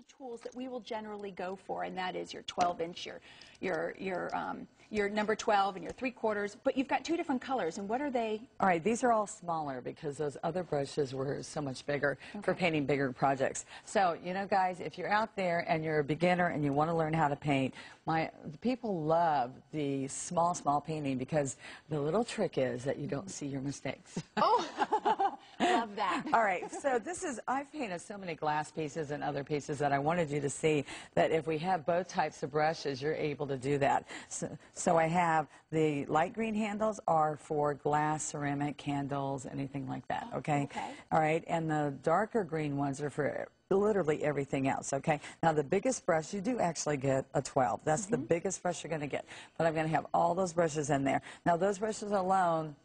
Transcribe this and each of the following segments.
the tools that we will generally go for, and that is your 12-inch, your number 12 and your 3/4, but you've got two different colors, and what are they? All right, these are all smaller because those other brushes were so much bigger for painting bigger projects. So, you know, guys, if you're out there and you're a beginner and you want to learn how to paint, people love the small painting because the little trick is that you don't see your mistakes. Oh, love that. All right, so I've painted so many glass pieces and other pieces that I wanted you to see that if we have both types of brushes, you're able to do that. So I have the light green handles are for glass, ceramic, candles, anything like that, okay? Okay. All right, and the darker green ones are for literally everything else, okay? Now, the biggest brush, you do actually get a 12. That's the biggest brush you're going to get. But I'm going to have all those brushes in there. Now, those brushes alone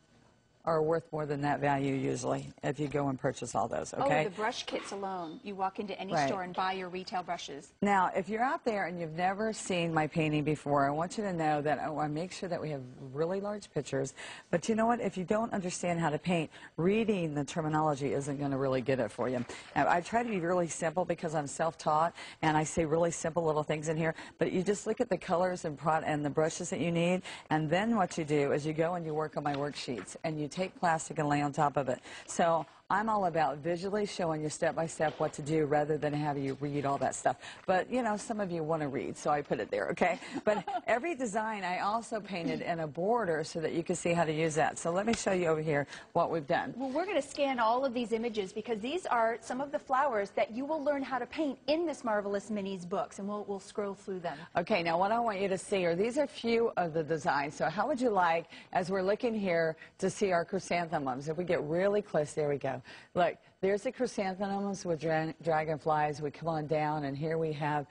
are worth more than that value usually if you go and purchase all those, okay? Oh, the brush kits alone. You walk into any store and buy your retail brushes. Now, if you're out there and you've never seen my painting before, I want you to know that I want to make sure that we have really large pictures. But you know what? If you don't understand how to paint, reading the terminology isn't going to really get it for you. Now, I try to be really simple because I'm self-taught, and I say really simple little things in here. But you just look at the colors and the brushes that you need, and then what you do is you go and you work on my worksheets, and you take plastic and lay on top of it. So I'm all about visually showing you step by step what to do rather than having you read all that stuff. But, you know, some of you want to read, so I put it there, okay? But every design I also painted in a border so that you can see how to use that. So let me show you over here what we've done. Well, we're going to scan all of these images because these are some of the flowers that you will learn how to paint in this Marvelous Minis books, and we'll scroll through them. Okay, now what I want you to see are these are a few of the designs. So how would you like, as we're looking here, to see our chrysanthemums? If we get really close, there we go. Look, there's the chrysanthemums with dragonflies. We come on down, and here we have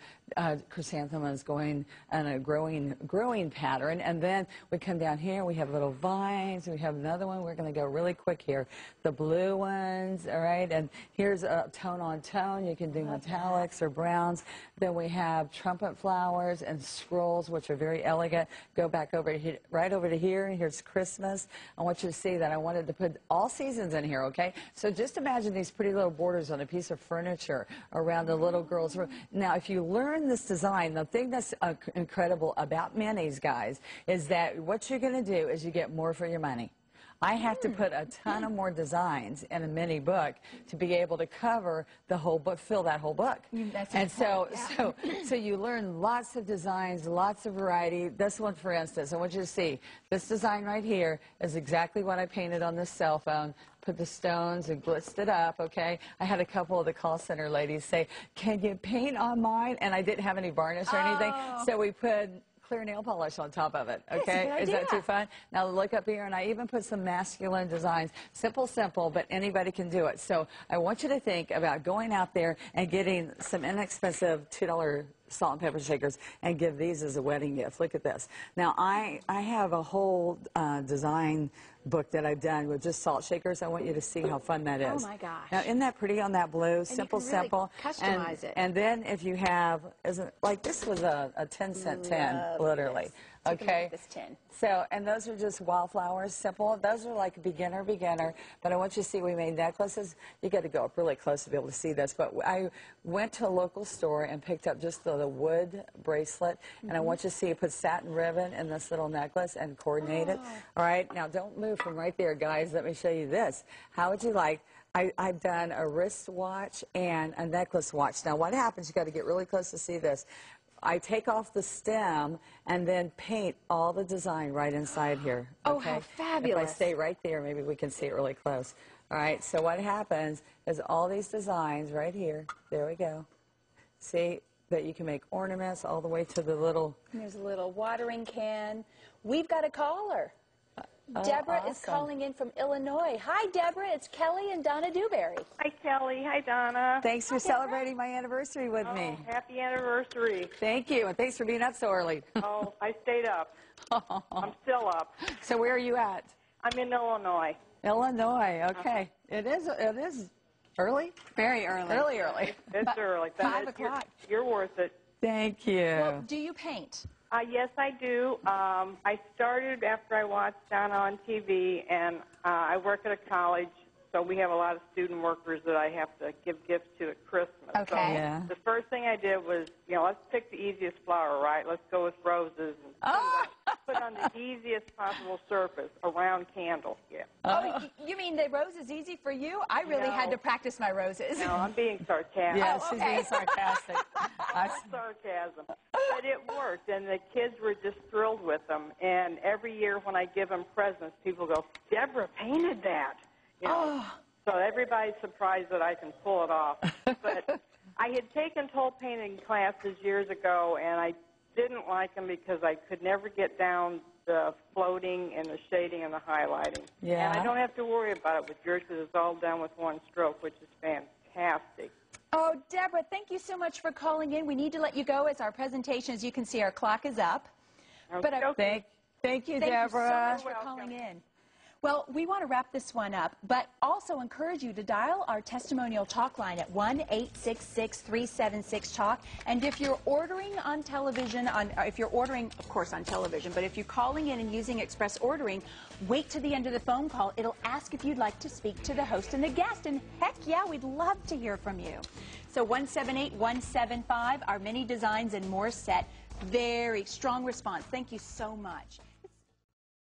chrysanthemums going on a growing pattern. And then we come down here, we have little vines. We have another one. We're going to go really quick here. The blue ones, all right? And here's a tone on tone. You can do metallics or browns. Then we have trumpet flowers and scrolls, which are very elegant. Go back over here, right over to here. Here's Christmas. I want you to see that I wanted to put all seasons in here, okay? So just imagine these pretty little borders on a piece of furniture around a little girl's room. Now, if you learn this design, the thing that's incredible about minis, guys, is that what you're going to do is you get more for your money. I have to put a ton of more designs in a mini book to be able to cover the whole book, fill that whole book. And so you learn lots of designs, lots of variety. This one, for instance, I want you to see this design right here is exactly what I painted on this cell phone. Put the stones and blitzed it up, okay? I had a couple of the call center ladies say, "Can you paint on mine?" And I didn't have any varnish or anything, so we put clear nail polish on top of it, okay? Is that too fun? Now look up here, and I even put some masculine designs. Simple, but anybody can do it. So I want you to think about going out there and getting some inexpensive $2 salt and pepper shakers and give these as a wedding gift. Look at this. Now, I have a whole design book that I've done with just salt shakers. I want you to see how fun that is. Oh, my gosh. Now, isn't that pretty on that blue? And simple, you can really simple. customize it. And then if you have, like this was a 10-cent tin, literally. Okay. This tin. So, and those are just wildflowers, simple. Those are like beginner, but I want you to see we made necklaces. You got to go up really close to be able to see this, but I went to a local store and picked up just the wood bracelet, and I want you to see, put satin ribbon in this little necklace and coordinate it. All right, now don't move from right there, guys. Let me show you this. How would you like, I've done a wrist watch and a necklace watch. Now, what happens, you got to get really close to see this. I take off the stem and then paint all the design right inside here. Oh, how fabulous. If I stay right there, maybe we can see it really close. All right, so what happens is all these designs right here, there we go. See that you can make ornaments all the way to the little... There's a little watering can. We've got a caller. Deborah is calling in from Illinois. Hi, Deborah. It's Kelly and Donna Dewberry. Hi, Kelly. Hi, Donna. Thanks for celebrating my anniversary with me. Happy anniversary. Thank you, and thanks for being up so early. Oh, I stayed up. I'm still up. So where are you at? I'm in Illinois. Illinois, okay. It is early? Very early. Early. It's early. 5 o'clock. You're worth it. Thank you. Well, do you paint? Yes, I do. I started after I watched Donna on TV, and I work at a college so we have a lot of student workers that I have to give gifts to at Christmas. Okay. So Yeah. the first thing I did was, let's pick the easiest flower, right? Let's go with roses and put on the easiest possible surface, a round candle. Yeah. Oh, you mean the rose is easy for you? I really had to practice my roses. No, I'm being sarcastic. Yeah, Oh, she's okay. being sarcastic. Sarcasm. But it worked, and the kids were just thrilled with them. And every year when I give them presents, people go, Deborah painted that. So everybody's surprised that I can pull it off. But I had taken toll painting classes years ago, and I didn't like them because I could never get down the floating and the shading and the highlighting. Yeah. And I don't have to worry about it with yours because it's all done with one stroke, which is fantastic. Oh, Deborah, thank you so much for calling in. We need to let you go as our presentation, as you can see, our clock is up. But Thank you, thank Deborah. you so much for calling in. Well, we want to wrap this one up, but also encourage you to dial our testimonial talk line at 1-866-376-TALK. And if you're ordering on television, if you're ordering, of course, on television, but if you're calling in and using express ordering, wait to the end of the phone call. It'll ask if you'd like to speak to the host and the guest. And heck yeah, we'd love to hear from you. So 178-175, our mini designs and more set. Very strong response. Thank you so much.